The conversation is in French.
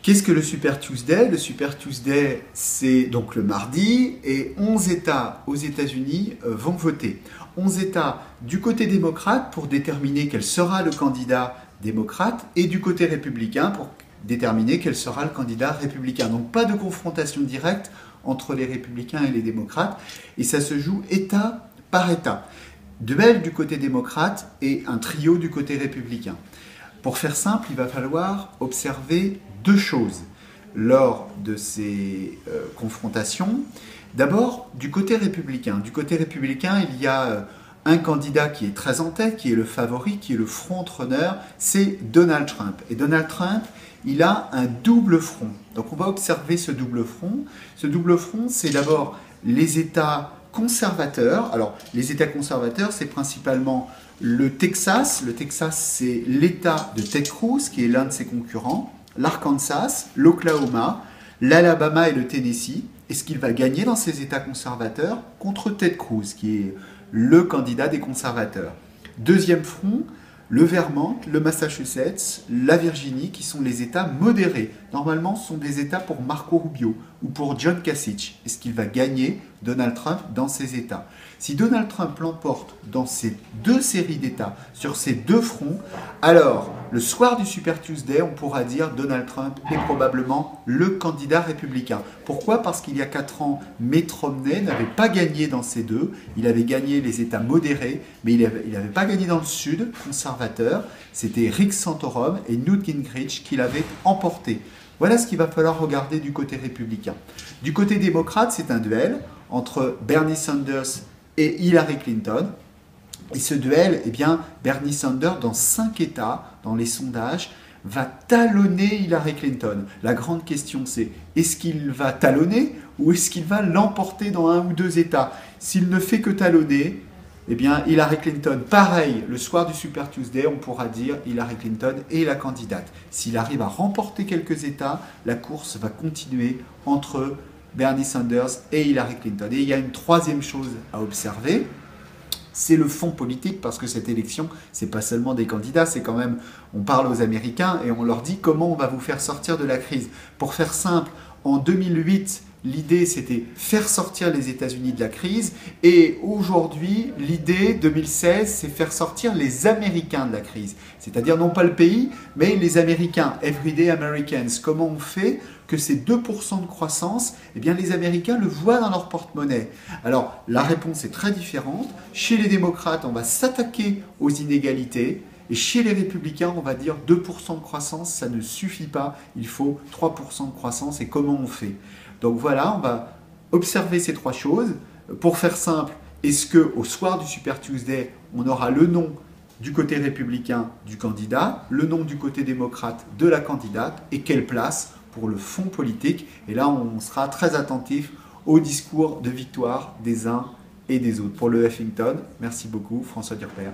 Qu'est-ce que le Super Tuesday? Le Super Tuesday, c'est donc le mardi et 11 États aux États-Unis vont voter. 11 États du côté démocrate pour déterminer quel sera le candidat démocrate et du côté républicain pour déterminer quel sera le candidat républicain. Donc pas de confrontation directe entre les républicains et les démocrates et ça se joue État par État. Duel du côté démocrate et un trio du côté républicain. Pour faire simple, il va falloir observer deux choses lors de ces confrontations. D'abord, du côté républicain. Du côté républicain, il y a un candidat qui est très en tête, qui est le favori, qui est le front-runner, c'est Donald Trump. Et Donald Trump, il a un double front. Donc on va observer ce double front. Ce double front, c'est d'abord les États conservateurs. Alors, les États conservateurs, c'est principalement le Texas. Le Texas, c'est l'État de Ted Cruz, qui est l'un de ses concurrents. L'Arkansas, l'Oklahoma, l'Alabama et le Tennessee. Est-ce qu'il va gagner dans ces États conservateurs contre Ted Cruz, qui est le candidat des conservateurs? Deuxième front, le Vermont, le Massachusetts, la Virginie, qui sont les États modérés. Normalement, ce sont des États pour Marco Rubio ou pour John Kasich. Est-ce qu'il va gagner Donald Trump dans ces États? Si Donald Trump l'emporte dans ces deux séries d'États, sur ces deux fronts, alors, le soir du Super Tuesday, on pourra dire Donald Trump est probablement le candidat républicain. Pourquoi? Parce qu'il y a 4 ans, Mitt Romney n'avait pas gagné dans ces deux. Il avait gagné les États modérés, mais il n'avait pas gagné dans le sud, conservateur. C'était Rick Santorum et Newt Gingrich qui l'avaient emporté. Voilà ce qu'il va falloir regarder du côté républicain. Du côté démocrate, c'est un duel entre Bernie Sanders et Hillary Clinton. Et ce duel, eh bien, Bernie Sanders, dans 5 États, dans les sondages, va talonner Hillary Clinton. La grande question, c'est est-ce qu'il va talonner ou est-ce qu'il va l'emporter dans 1 ou 2 États? S'il ne fait que talonner, eh bien, Hillary Clinton, pareil, le soir du Super Tuesday, on pourra dire Hillary Clinton est la candidate. S'il arrive à remporter quelques États, la course va continuer entre Bernie Sanders et Hillary Clinton. Et il y a une troisième chose à observer, c'est le fond politique, parce que cette élection, c'est pas seulement des candidats, c'est quand même, on parle aux Américains et on leur dit comment on va vous faire sortir de la crise. Pour faire simple, en 2008, l'idée c'était faire sortir les États-Unis de la crise et aujourd'hui, l'idée 2016, c'est faire sortir les Américains de la crise. C'est-à-dire non pas le pays, mais les Américains, Everyday Americans. Comment on fait que ces 2% de croissance, eh bien les Américains le voient dans leur porte-monnaie? Alors la réponse est très différente. Chez les démocrates, on va s'attaquer aux inégalités. Et chez les républicains, on va dire 2% de croissance, ça ne suffit pas, il faut 3% de croissance. Et comment on fait? Donc voilà, on va observer ces 3 choses. Pour faire simple, est-ce qu'au soir du Super Tuesday, on aura le nom du côté républicain du candidat, le nom du côté démocrate de la candidate, et quelle place pour le fond politique? Et là, on sera très attentif au discours de victoire des uns et des autres. Pour le Huffington, merci beaucoup, François Durper.